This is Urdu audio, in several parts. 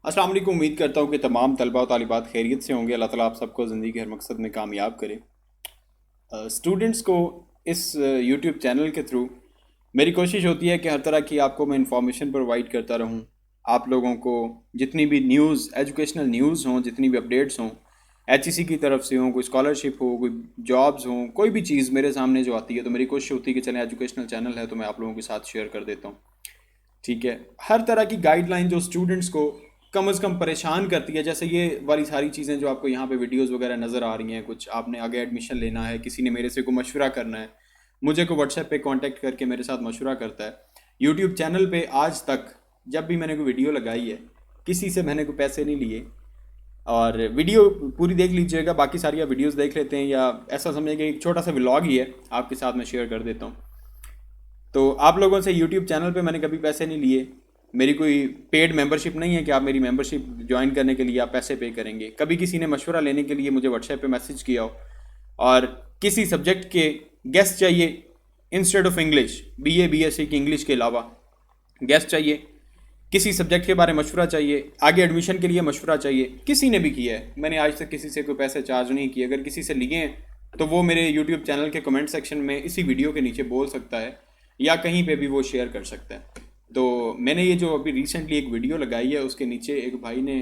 السلام علیکم. امید کرتا ہوں کہ تمام طلبہ و طالبات خیریت سے ہوں گے. اللہ تعالیٰ آپ سب کو زندگی کے ہر مقصد میں کامیاب کرے. اسٹوڈنٹس کو اس یوٹیوب چینل کے تھرو میری کوشش ہوتی ہے کہ ہر طرح کی آپ کو میں انفارمیشن پرووائڈ کرتا رہوں. آپ لوگوں کو جتنی بھی نیوز، ایجوکیشنل نیوز ہوں، جتنی بھی اپڈیٹس ہوں، ایچ ای سی کی طرف سے ہوں، کوئی اسکالرشپ ہو، کوئی جابز ہوں، کوئی بھی چیز میرے سامنے جو آتی ہے تو میری کوشش ہوتی ہے کہ چلیں ایجوکیشنل چینل ہے تو میں آپ لوگوں کے ساتھ شیئر کر دیتا ہوں. ٹھیک ہے. ہر طرح کی گائیڈ لائن جو اسٹوڈنٹس کو کم از کم پریشان کرتی ہے، جیسے یہ والی ساری چیزیں جو آپ کو یہاں پہ ویڈیوز وغیرہ نظر آ رہی ہیں، کچھ آپ نے آگے ایڈمیشن لینا ہے، کسی نے میرے سے کوئی مشورہ کرنا ہے، مجھے کو واٹس ایپ پہ کانٹیکٹ کر کے میرے ساتھ مشورہ کرتا ہے. یوٹیوب چینل پہ آج تک جب بھی میں نے کوئی ویڈیو لگائی ہے کسی سے میں نے کوئی پیسے نہیں لیے. اور ویڈیو پوری دیکھ لیجئے گا، باقی ساری آپ ویڈیوز دیکھ لیتے ہیں، یا ایسا سمجھیں کہ ایک چھوٹا سا ولاگ ہی ہے آپ کے ساتھ میں شیئر کر دیتا ہوں. تو آپ لوگوں سے یوٹیوب چینل پہ میں نے کبھی پیسے نہیں لیے. میری کوئی پیڈ ممبرشپ نہیں ہے کہ آپ میری ممبرشپ جوائن کرنے کے لیے آپ پیسے پے کریں گے. کبھی کسی نے مشورہ لینے کے لیے مجھے واٹس ایپ پہ میسج کیا ہو اور کسی سبجیکٹ کے گیسٹ چاہیے instead of English, B S C کی انگلش کے علاوہ گیسٹ چاہیے، کسی سبجیکٹ کے بارے میں مشورہ چاہیے، آگے ایڈمیشن کے لیے مشورہ چاہیے، کسی نے بھی کیا ہے. میں نے آج تک کسی سے کوئی پیسے چارج نہیں کیے. اگر کسی سے لیے ہیں تو وہ میرے یوٹیوب چینل کے کمنٹ سیکشن میں اسی ویڈیو کے نیچے بول سکتا ہے، یا کہیں پہ بھی وہ شیئر کر سکتا ہے. تو میں نے یہ جو ابھی ریسنٹلی ایک ویڈیو لگائی ہے اس کے نیچے ایک بھائی نے،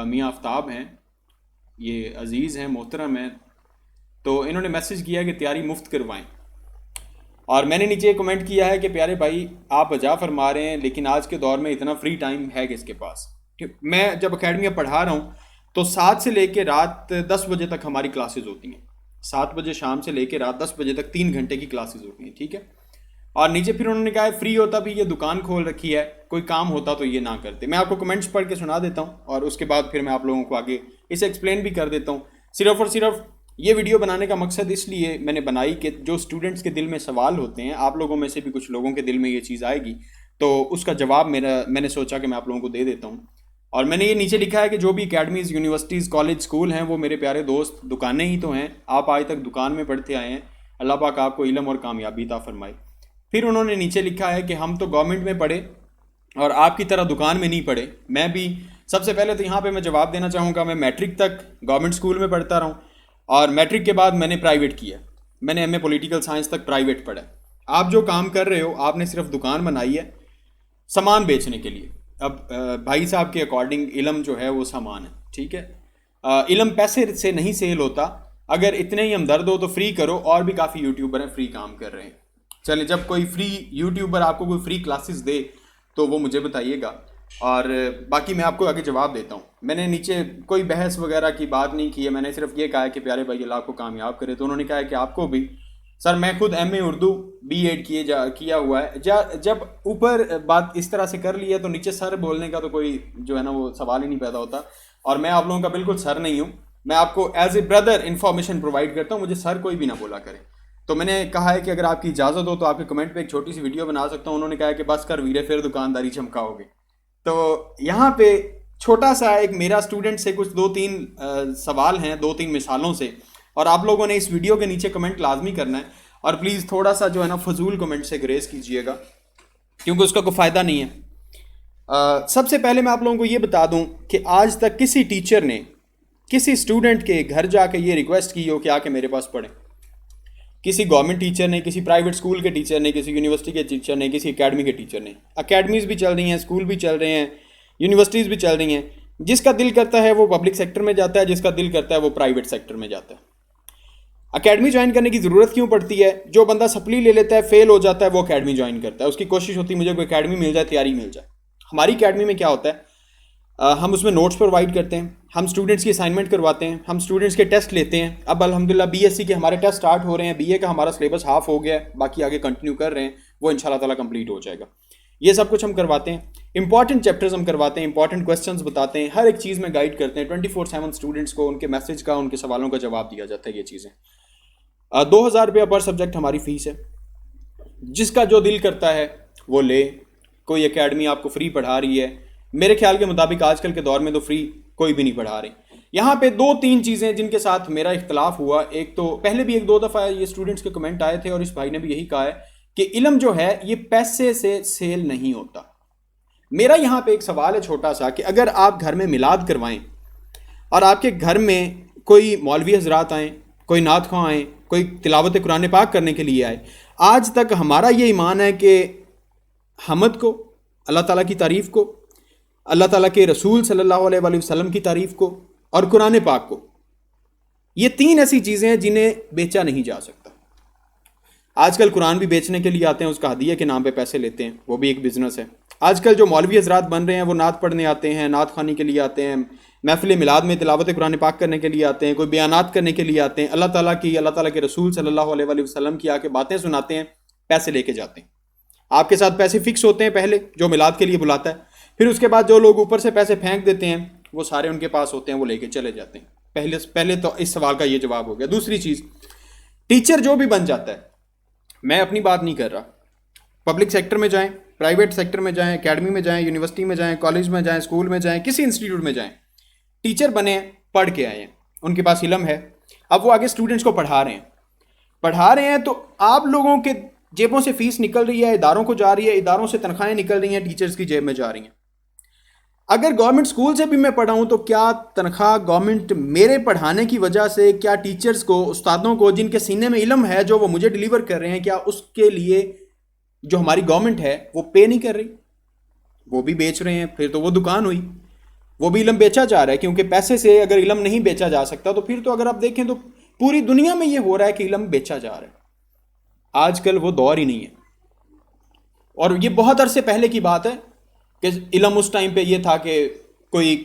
میاں آفتاب ہیں، یہ عزیز ہیں، محترم ہیں، تو انہوں نے میسج کیا کہ تیاری مفت کروائیں. اور میں نے نیچے یہ کمنٹ کیا ہے کہ پیارے بھائی آپ بجا فرما رہے ہیں، لیکن آج کے دور میں اتنا فری ٹائم ہے کس کے پاس؟ میں جب اکیڈمی میں پڑھا رہا ہوں تو 7 سے لے کے رات 10 بجے تک ہماری کلاسز ہوتی ہیں. 7 بجے شام سے لے کے رات 10 بجے تک 3 گھنٹے کی کلاسز ہوتی ہیں. ٹھیک ہے. اور نیچے پھر انہوں نے کہا ہے فری ہوتا بھی یہ دکان کھول رکھی ہے، کوئی کام ہوتا تو یہ نہ کرتے. میں آپ کو کمنٹس پڑھ کے سنا دیتا ہوں اور اس کے بعد پھر میں آپ لوگوں کو آگے اسے ایکسپلین بھی کر دیتا ہوں. صرف اور صرف یہ ویڈیو بنانے کا مقصد اس لیے میں نے بنائی کہ جو اسٹوڈنٹس کے دل میں سوال ہوتے ہیں، آپ لوگوں میں سے بھی کچھ لوگوں کے دل میں یہ چیز آئے گی تو اس کا جواب میں نے سوچا کہ میں آپ لوگوں کو دے دیتا ہوں. اور میں نے یہ نیچے لکھا ہے کہ جو بھی اکیڈمیز، یونیورسٹیز، کالج، اسکول ہیں وہ میرے پیارے دوست دکانیں ہی تو ہیں. آپ آج تک دکان میں پڑھتے آئے ہیں. اللہ پاک آپ کو علم اور کامیابی عطا فرمائے. پھر انہوں نے نیچے لکھا ہے کہ ہم تو گورنمنٹ میں پڑھے اور آپ کی طرح دکان میں نہیں پڑھے. میں بھی سب سے پہلے تو یہاں پہ میں جواب دینا چاہوں گا، میں میٹرک تک گورنمنٹ اسکول میں پڑھتا رہا ہوں اور میٹرک کے بعد میں نے پرائیویٹ کیا. میں نے ایم اے پولیٹیکل سائنس تک پرائیویٹ پڑھا. آپ جو کام کر رہے ہو آپ نے صرف دکان بنائی ہے سامان بیچنے کے لیے. اب بھائی صاحب کے اکارڈنگ علم جو ہے وہ سامان ہے. ٹھیک ہے. علم پیسے سے نہیں سیل ہوتا. اگر اتنے ہی ہمدرد ہو تو فری کرو. اور بھی کافی یوٹیوبر ہیں فری کام کر رہے ہیں. چلیں، جب کوئی فری یوٹیوبر آپ کو کوئی فری کلاسز دے تو وہ مجھے بتائیے گا، اور باقی میں آپ کو آگے جواب دیتا ہوں. میں نے نیچے کوئی بحث وغیرہ کی بات نہیں کی ہے. میں نے صرف یہ کہا ہے کہ پیارے بھائی اللہ آپ کو کامیاب کرے. تو انہوں نے کہا ہے کہ آپ کو بھی. سر میں خود ایم اے اردو B.Ed کیا ہوا ہے. جب اوپر بات اس طرح سے کر لی ہے تو نیچے سر بولنے کا تو کوئی جو ہے نا وہ سوال ہی نہیں پیدا ہوتا. اور میں آپ لوگوں کا بالکل سر نہیں ہوں. میں آپ کو as a brother information provide کرتا ہوں. مجھے سر کوئی بھی نہ بولا کرے. تو میں نے کہا ہے کہ اگر آپ کی اجازت ہو تو آپ کے کمنٹ پہ ایک چھوٹی سی ویڈیو بنا سکتا ہوں. انہوں نے کہا ہے کہ بس کر ویرے پھر دکانداری چمکاؤ گے. تو یہاں پہ چھوٹا سا ایک میرا اسٹوڈنٹ سے کچھ 2-3 سوال ہیں 2-3 مثالوں سے، اور آپ لوگوں نے اس ویڈیو کے نیچے کمنٹ لازمی کرنا ہے. اور پلیز تھوڑا سا جو ہے نا فضول کمنٹ سے گریز کیجئے گا کیونکہ اس کا کوئی فائدہ نہیں ہے. سب سے پہلے میں آپ لوگوں کو یہ بتا دوں کہ آج تک کسی ٹیچر نے کسی اسٹوڈنٹ کے گھر جا کے یہ ریکویسٹ کی ہو کہ آ کے میرے پاس پڑھیں؟ کسی گورنمنٹ ٹیچر نے، کسی پرائیویٹ اسکول کے ٹیچر نے، کسی یونیورسٹی کے ٹیچر نے، کسی اکیڈمی کے ٹیچر نے. اکیڈمیز بھی چل رہی ہیں، اسکول بھی چل رہے ہیں، یونیورسٹیز بھی چل رہی ہیں. جس کا دل کرتا ہے وہ پبلک سیکٹر میں جاتا ہے، جس کا دل کرتا ہے وہ پرائیویٹ سیکٹر میں جاتا ہے. اکیڈمی جوائن کرنے کی ضرورت کیوں پڑتی ہے؟ جو بندہ سپلی لے لیتا ہے، فیل ہو جاتا ہے، وہ اکیڈمی جوائن کرتا ہے. اس کی کوشش ہوتی ہے مجھے کوئی اکیڈمی مل جائے، تیاری مل جائے. ہماری اکیڈمی میں کیا ہوتا ہے، ہم اس میں نوٹس پرووائڈ کرتے ہیں، ہم اسٹوڈنٹس کی اسائنمنٹ کرواتے ہیں، ہم اسٹوڈنٹس کے ٹیسٹ لیتے ہیں. اب الحمدللہ BSc کے ہمارے ٹیسٹ سٹارٹ ہو رہے ہیں. BA کا ہمارا سلیبس ہاف ہو گیا ہے، باقی آگے کنٹینیو کر رہے ہیں، وہ انشاءاللہ تعالیٰ کمپلیٹ ہو جائے گا. یہ سب کچھ ہم کرواتے ہیں. امپورٹنٹ چیپٹرز ہم کرواتے ہیں، امپورٹنٹ کویسچنز بتاتے ہیں، ہر ایک چیز میں گائیڈ کرتے ہیں. 24/7 اسٹوڈنٹس کو ان کے میسج کا، ان کے سوالوں کا جواب دیا جاتا ہے. یہ چیزیں 2,000 روپیہ پر سبجیکٹ ہماری فیس ہے. جس کا جو دل کرتا ہے وہ لے. کوئی اکیڈمی آپ کو فری پڑھا رہی ہے، میرے خیال کے مطابق آج کل کے دور میں تو فری کوئی بھی نہیں پڑھا رہی. یہاں پہ 2-3 چیزیں جن کے ساتھ میرا اختلاف ہوا. ایک تو پہلے بھی 1-2 دفعہ یہ اسٹوڈنٹس کے کمنٹ آئے تھے اور اس بھائی نے بھی یہی کہا ہے کہ علم جو ہے یہ پیسے سے سیل نہیں ہوتا. میرا یہاں پہ ایک سوال ہے چھوٹا سا کہ اگر آپ گھر میں میلاد کروائیں اور آپ کے گھر میں کوئی مولوی حضرات آئیں، کوئی نعت خواں آئیں، کوئی تلاوت قرآن پاک کرنے کے لیے آئے، آج تک ہمارا یہ ایمان ہے کہ حمد کو، اللہ تعالیٰ کی تعریف کو، اللہ تعالیٰ کے رسول صلی اللہ علیہ وآلہ وسلم کی تعریف کو اور قرآن پاک کو، یہ تین ایسی چیزیں ہیں جنہیں بیچا نہیں جا سکتا۔ آج کل قرآن بھی بیچنے کے لیے آتے ہیں، اس کا ہدیہ کے نام پہ پیسے لیتے ہیں، وہ بھی ایک بزنس ہے۔ آج کل جو مولوی حضرات بن رہے ہیں وہ نعت پڑھنے آتے ہیں، نعت خوانی کے لیے آتے ہیں، محفل میلاد میں تلاوت قرآن پاک کرنے کے لیے آتے ہیں، کوئی بیانات کرنے کے لیے آتے ہیں، اللہ تعالیٰ کے رسول صلی اللہ علیہ وآلہ وسلم کی آ کے باتیں سناتے ہیں، پیسے لے کے جاتے ہیں۔ آپ کے ساتھ پیسے فکس ہوتے ہیں پہلے، جو میلاد کے لیے بلاتا ہے، پھر اس کے بعد جو لوگ اوپر سے پیسے پھینک دیتے ہیں وہ سارے ان کے پاس ہوتے ہیں، وہ لے کے چلے جاتے ہیں۔ پہلے تو اس سوال کا یہ جواب ہو گیا۔ دوسری چیز، ٹیچر جو بھی بن جاتا ہے، میں اپنی بات نہیں کر رہا، پبلک سیکٹر میں جائیں، پرائیویٹ سیکٹر میں جائیں، اکیڈمی میں جائیں، یونیورسٹی میں جائیں، کالج میں جائیں، اسکول میں جائیں، کسی انسٹیٹیوٹ میں جائیں، ٹیچر بنے ہیں، پڑھ کے آئے ہیں، ان کے پاس علم ہے، اب وہ آگے اسٹوڈنٹس کو پڑھا رہے ہیں تو آپ لوگوں کے جیبوں سے فیس نکل رہی ہے، اداروں کو جا رہی ہے، اداروں سے تنخواہیں نکل رہی ہیں، ٹیچرز کی جیب میں جا رہی ہیں۔ اگر گورنمنٹ اسکول سے بھی میں پڑھاؤں تو کیا تنخواہ گورنمنٹ میرے پڑھانے کی وجہ سے، کیا ٹیچرز کو، استادوں کو، جن کے سینے میں علم ہے جو وہ مجھے ڈیلیور کر رہے ہیں، کیا اس کے لیے جو ہماری گورنمنٹ ہے وہ پے نہیں کر رہی؟ وہ بھی بیچ رہے ہیں، پھر تو وہ دکان ہوئی، وہ بھی علم بیچا جا رہا ہے، کیونکہ پیسے سے اگر علم نہیں بیچا جا سکتا تو پھر تو اگر آپ دیکھیں تو پوری دنیا میں یہ ہو رہا ہے کہ علم بیچا جا رہا ہے۔ آج کل وہ دور ہی نہیں ہے، اور یہ بہت عرصے پہلے کی بات ہے کہ علم اس ٹائم پہ یہ تھا کہ کوئی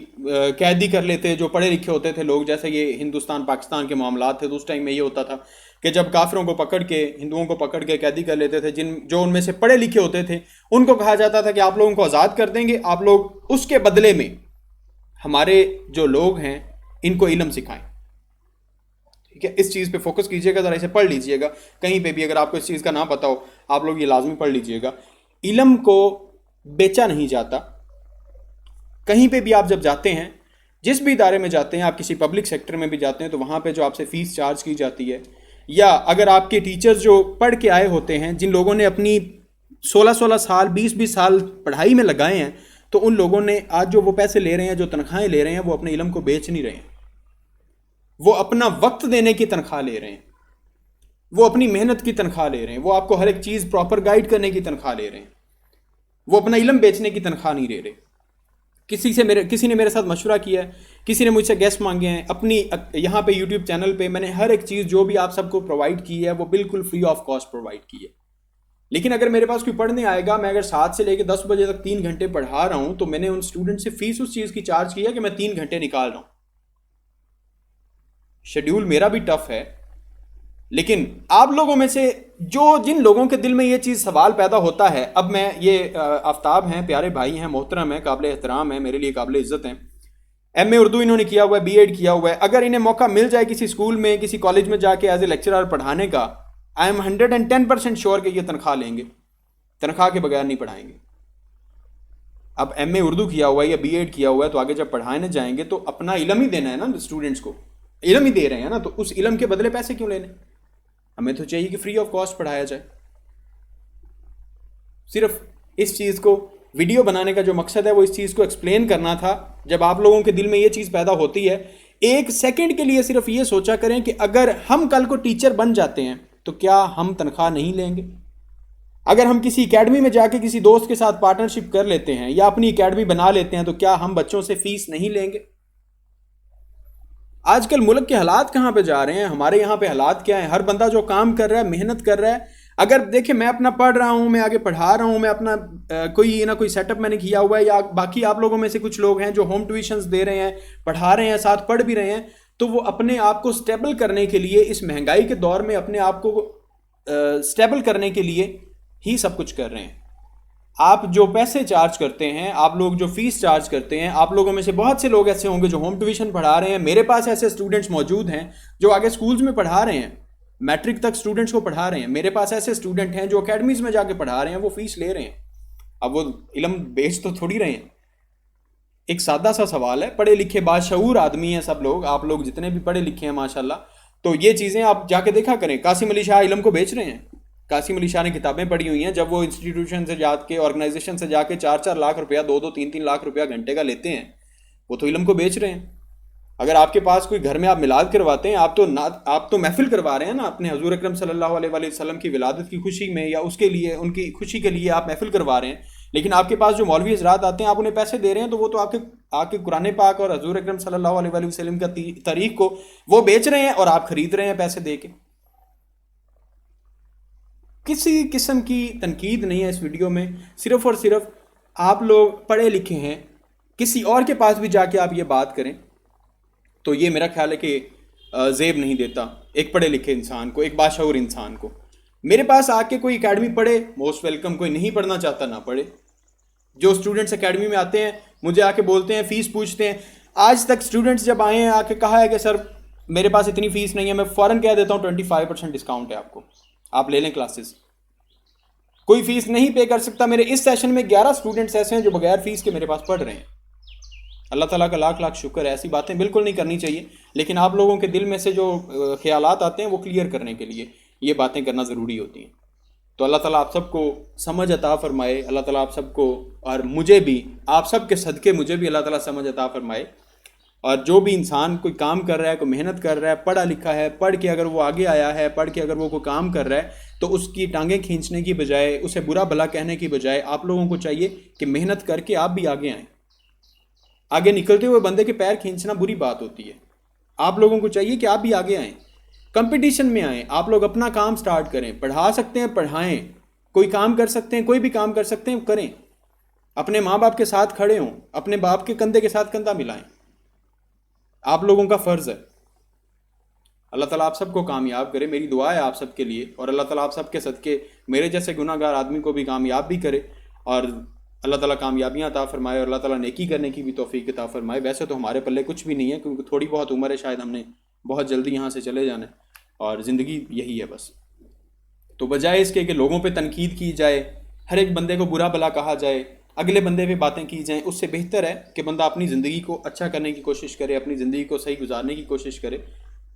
قیدی کر لیتے جو پڑھے لکھے ہوتے تھے لوگ، جیسے یہ ہندوستان پاکستان کے معاملات تھے، تو اس ٹائم میں یہ ہوتا تھا کہ جب کافروں کو پکڑ کے، ہندوؤں کو پکڑ کے قیدی کر لیتے تھے، جو ان میں سے پڑھے لکھے ہوتے تھے، ان کو کہا جاتا تھا کہ آپ لوگوں کو آزاد کر دیں گے، آپ لوگ اس کے بدلے میں ہمارے جو لوگ ہیں ان کو علم سکھائیں۔ ٹھیک ہے، اس چیز پہ فوکس کیجئے گا، ذرا اسے پڑھ لیجئے گا، کہیں پہ بھی اگر آپ کو اس چیز کا نہ پتا ہو آپ لوگ یہ لازمی پڑھ لیجئے گا۔ علم کو بیچا نہیں جاتا۔ کہیں پہ بھی آپ جب جاتے ہیں، جس بھی ادارے میں جاتے ہیں، آپ کسی پبلک سیکٹر میں بھی جاتے ہیں تو وہاں پہ جو آپ سے فیس چارج کی جاتی ہے، یا اگر آپ کے ٹیچرز جو پڑھ کے آئے ہوتے ہیں، جن لوگوں نے اپنی 16 سال 20 سال پڑھائی میں لگائے ہیں، تو ان لوگوں نے آج جو وہ پیسے لے رہے ہیں، جو تنخواہیں لے رہے ہیں، وہ اپنے علم کو بیچ نہیں رہے ہیں، وہ اپنا وقت دینے کی تنخواہ لے رہے ہیں، وہ اپنی محنت کی تنخواہ لے رہے ہیں، وہ آپ کو ہر ایک چیز پراپر گائیڈ کرنے کی تنخواہ لے رہے ہیں، وہ اپنا علم بیچنے کی تنخواہ نہیں لے رہے۔ کسی نے میرے ساتھ مشورہ کیا ہے، کسی نے مجھ سے گیسٹ مانگے ہیں، اپنی یہاں پہ یوٹیوب چینل پہ میں نے ہر ایک چیز جو بھی آپ سب کو پرووائڈ کی ہے وہ بالکل فری آف کاسٹ پرووائڈ کی ہے۔ لیکن اگر میرے پاس کوئی پڑھنے آئے گا، میں اگر 7 سے لے کے 10 بجے تک 3 گھنٹے پڑھا رہا ہوں، تو میں نے ان اسٹوڈنٹ سے فیس اس چیز کی چارج کی ہے کہ میں 3 گھنٹے نکال رہا ہوں۔ شیڈیول میرا بھی ٹف ہے، لیکن آپ لوگوں میں سے جن لوگوں کے دل میں یہ چیز سوال پیدا ہوتا ہے، اب میں یہ آفتاب ہیں، پیارے بھائی ہیں، محترم ہیں، قابل احترام ہیں، میرے لیے قابل عزت ہیں، ایم اے اردو انہوں نے کیا ہوا ہے، بی ایڈ کیا ہوا ہے، اگر انہیں موقع مل جائے کسی اسکول میں، کسی کالج میں جا کے ایز اے لیکچرر پڑھانے کا، آئی ایم 110% شیور کہ یہ تنخواہ لیں گے، تنخواہ کے بغیر نہیں پڑھائیں گے۔ اب ایم اے اردو کیا ہوا ہے یا بی ایڈ کیا ہوا ہے تو آگے جب پڑھانے جائیں گے تو اپنا علم ہی دینا ہے نا، اسٹوڈنٹس کو علم ہی دے رہے ہیں نا، تو اس علم کے بدلے پیسے کیوں لینے؟ ہمیں تو چاہیے کہ فری آف کاسٹ پڑھایا جائے۔ صرف اس چیز کو ویڈیو بنانے کا جو مقصد ہے وہ اس چیز کو ایکسپلین کرنا تھا۔ جب آپ لوگوں کے دل میں یہ چیز پیدا ہوتی ہے، ایک سیکنڈ کے لیے صرف یہ سوچا کریں کہ اگر ہم کل کو ٹیچر بن جاتے ہیں تو کیا ہم تنخواہ نہیں لیں گے؟ اگر ہم کسی اکیڈمی میں جا کے کسی دوست کے ساتھ پارٹنرشپ کر لیتے ہیں یا اپنی اکیڈمی بنا لیتے ہیں تو کیا ہم بچوں سے فیس نہیں لیں گے؟ آج کل ملک کے حالات کہاں پہ جا رہے ہیں، ہمارے یہاں پہ حالات کیا ہیں؟ ہر بندہ جو کام کر رہا ہے، محنت کر رہا ہے، اگر دیکھیں میں اپنا پڑھ رہا ہوں، میں آگے پڑھا رہا ہوں، میں اپنا کوئی نہ کوئی سیٹ اپ میں نے کیا ہوا ہے، یا باقی آپ لوگوں میں سے کچھ لوگ ہیں جو ہوم ٹیوشنز دے رہے ہیں، پڑھا رہے ہیں، ساتھ پڑھ بھی رہے ہیں، تو وہ اپنے آپ کو سٹیبل کرنے کے لیے، اس مہنگائی کے دور میں اپنے آپ کو سٹیبل کرنے کے لیے ہی سب کچھ کر رہے ہیں۔ آپ جو پیسے چارج کرتے ہیں، آپ لوگ جو فیس چارج کرتے ہیں، آپ لوگوں میں سے بہت سے لوگ ایسے ہوں گے جو ہوم ٹیوشن پڑھا رہے ہیں۔ میرے پاس ایسے اسٹوڈنٹس موجود ہیں جو آگے سکولز میں پڑھا رہے ہیں، میٹرک تک اسٹوڈنٹس کو پڑھا رہے ہیں۔ میرے پاس ایسے اسٹوڈنٹ ہیں جو اکیڈمیز میں جا کے پڑھا رہے ہیں، وہ فیس لے رہے ہیں۔ اب وہ علم بیچ تو تھوڑی رہے ہیں۔ ایک سادہ سا سوال ہے، پڑھے لکھے باشعور آدمی ہیں سب لوگ، آپ لوگ جتنے بھی پڑھے لکھے ہیں ماشاءاللہ، تو یہ چیزیں آپ جا کے دیکھا کریں۔ قاسم علی شاہ علم کو بیچ رہے ہیں، قاسم علی شاہ نے کتابیں پڑھی ہوئی ہیں، جب وہ انسٹیٹیوشن سے جا کے آرگنائزیشن سے جا کے 4 لاکھ روپیہ 2-3 لاکھ روپیہ گھنٹے کا لیتے ہیں، وہ تو علم کو بیچ رہے ہیں۔ اگر آپ کے پاس کوئی گھر میں آپ میلاد کرواتے ہیں، آپ تو محفل کروا رہے ہیں نا، اپنے حضور اکرم صلی اللہ علیہ وآلہ وسلم کی ولادت کی خوشی میں، یا اس کے لیے ان کی خوشی کے لیے آپ محفل کروا رہے ہیں، لیکن آپ کے پاس جو مولوی حضرات آتے ہیں آپ انہیں پیسے دے رہے ہیں، تو وہ تو آپ کے قرآن پاک اور حضور اکرم صلی اللہ علیہ وآلہ وسلم کا تاریخ کو وہ بیچ رہے ہیں اور آپ خرید رہے ہیں پیسے دے کے۔ کسی قسم کی تنقید نہیں ہے اس ویڈیو میں، صرف اور صرف آپ لوگ پڑھے لکھے ہیں، کسی اور کے پاس بھی جا کے آپ یہ بات کریں تو یہ میرا خیال ہے کہ زیب نہیں دیتا ایک پڑھے لکھے انسان کو، ایک باشعور انسان کو۔ میرے پاس آ کے کوئی اکیڈمی پڑھے، موسٹ ویلکم، کوئی نہیں پڑھنا چاہتا نہ پڑھے۔ جو اسٹوڈنٹس اکیڈمی میں آتے ہیں مجھے آ کے بولتے ہیں، فیس پوچھتے ہیں، آج تک اسٹوڈنٹس جب آئے ہیں آ کے کہا ہے کہ سر میرے پاس اتنی فیس نہیں ہے، میں فوراً کہہ دیتا ہوں 25% ڈسکاؤنٹ ہے آپ کو، آپ لے لیں کلاسز۔ کوئی فیس نہیں پے کر سکتا۔ میرے اس سیشن میں 11 اسٹوڈنٹس ایسے ہیں جو بغیر فیس کے میرے پاس پڑھ رہے ہیں۔ اللہ تعالیٰ کا لاکھ لاکھ شکر ہے، ایسی باتیں بالکل نہیں کرنی چاہیے، لیکن آپ لوگوں کے دل میں سے جو خیالات آتے ہیں وہ کلیئر کرنے کے لیے یہ باتیں کرنا ضروری ہوتی ہیں۔ تو اللہ تعالیٰ آپ سب کو سمجھ عطا فرمائے، اللہ تعالیٰ آپ سب کو، اور مجھے بھی، آپ سب کے صدقے مجھے بھی اللہ تعالیٰ سمجھ عطا فرمائے۔ اور جو بھی انسان کوئی کام کر رہا ہے، کوئی محنت کر رہا ہے، پڑھا لکھا ہے، پڑھ کے اگر وہ آگے آیا ہے، پڑھ کے اگر وہ کوئی کام کر رہا ہے، تو اس کی ٹانگیں کھینچنے کی بجائے، اسے برا بھلا کہنے کی بجائے آپ لوگوں کو چاہیے کہ محنت کر کے آپ بھی آگے آئیں۔ آگے نکلتے ہوئے بندے کے پیر کھینچنا بری بات ہوتی ہے۔ آپ لوگوں کو چاہیے کہ آپ بھی آگے آئیں، کمپٹیشن میں آئیں، آپ لوگ اپنا کام سٹارٹ کریں، پڑھا سکتے ہیں پڑھائیں، کوئی کام کر سکتے ہیں، کوئی بھی کام کر سکتے ہیں کریں، اپنے ماں باپ کے ساتھ کھڑے ہوں، اپنے باپ کے کندھے کے ساتھ کندھا ملائیں، آپ لوگوں کا فرض ہے۔ اللہ تعالیٰ آپ سب کو کامیاب کرے، میری دعا ہے آپ سب کے لیے، اور اللہ تعالیٰ آپ سب کے صدقے میرے جیسے گناہ گار آدمی کو بھی کامیاب بھی کرے، اور اللہ تعالیٰ کامیابیاں عطا فرمائے، اور اللہ تعالیٰ نیکی کرنے کی بھی توفیق عطا فرمائے۔ ویسے تو ہمارے پلے کچھ بھی نہیں ہے، کیونکہ تھوڑی بہت عمر ہے، شاید ہم نے بہت جلدی یہاں سے چلے جانا ہے، اور زندگی یہی ہے بس۔ تو بجائے اس کے کہ لوگوں پہ تنقید کی جائے، ہر ایک بندے کو برا بھلا کہا جائے، اگلے بندے پہ باتیں کی جائیں، اس سے بہتر ہے کہ بندہ اپنی زندگی کو اچھا کرنے کی کوشش کرے، اپنی زندگی کو صحیح گزارنے کی کوشش کرے۔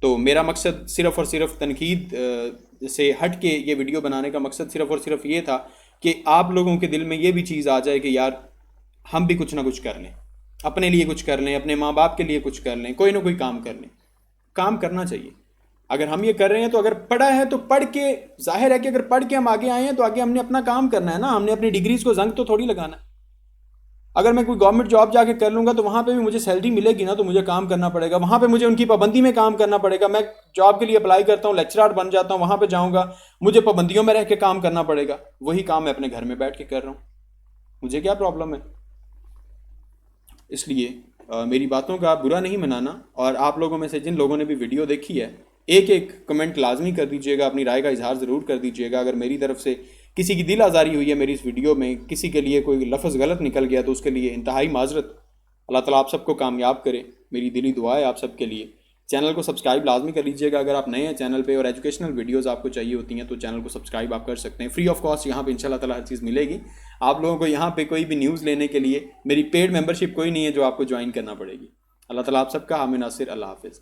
تو میرا مقصد صرف اور صرف تنقید سے ہٹ کے یہ ویڈیو بنانے کا مقصد صرف اور صرف یہ تھا کہ آپ لوگوں کے دل میں یہ بھی چیز آ جائے کہ یار ہم بھی کچھ نہ کچھ کر لیں، اپنے لیے کچھ کر لیں، اپنے ماں باپ کے لیے کچھ کر لیں، کوئی نہ کوئی کام کر لیں۔ کام کرنا چاہیے۔ اگر ہم یہ کر رہے ہیں تو اگر پڑھا ہے تو پڑھ کے، ظاہر ہے کہ اگر پڑھ کے ہم آگے آئے ہیں تو آگے ہم نے اپنا کام کرنا ہے نا، ہم نے اپنی ڈگریز کو زنگ تو تھوڑی لگانا ہے۔ اگر میں کوئی گورنمنٹ جاب جا کے کر لوں گا تو وہاں پہ بھی مجھے سیلری ملے گی نا، تو مجھے کام کرنا پڑے گا، وہاں پہ مجھے ان کی پابندی میں کام کرنا پڑے گا۔ میں جاب کے لیے اپلائی کرتا ہوں، لیکچرار بن جاتا ہوں، وہاں پہ جاؤں گا، مجھے پابندیوں میں رہ کے کام کرنا پڑے گا۔ وہی کام میں اپنے گھر میں بیٹھ کے کر رہا ہوں، مجھے کیا پرابلم ہے؟ اس لیے میری باتوں کا برا نہیں منانا، اور آپ لوگوں میں سے جن لوگوں نے بھی ویڈیو دیکھی ہے، ایک کمنٹ لازمی کر دیجیے گا، اپنی رائے کا اظہار ضرور کر دیجیے گا۔ اگر میری طرف سے کسی کی دل آزاری ہوئی ہے میری اس ویڈیو میں، کسی کے لیے کوئی لفظ غلط نکل گیا، تو اس کے لیے انتہائی معذرت۔ اللہ تعالیٰ آپ سب کو کامیاب کرے، میری دلی دعا ہے آپ سب کے لیے۔ چینل کو سبسکرائب لازمی کر لیجیے گا، اگر آپ نئے ہیں چینل پہ اور ایجوکیشنل ویڈیوز آپ کو چاہیے ہوتی ہیں تو چینل کو سبسکرائب آپ کر سکتے ہیں، فری آف کاسٹ۔ یہاں پہ انشاءاللہ تعالیٰ ہر چیز ملے گی آپ لوگوں کو۔ یہاں پہ کوئی بھی نیوز لینے کے لیے میری پیڈ ممبرشپ کوئی نہیں ہے جو آپ کو جوائن کرنا پڑے گی۔ اللہ تعالیٰ آپ سب کا حامی ناصر۔ اللہ حافظ۔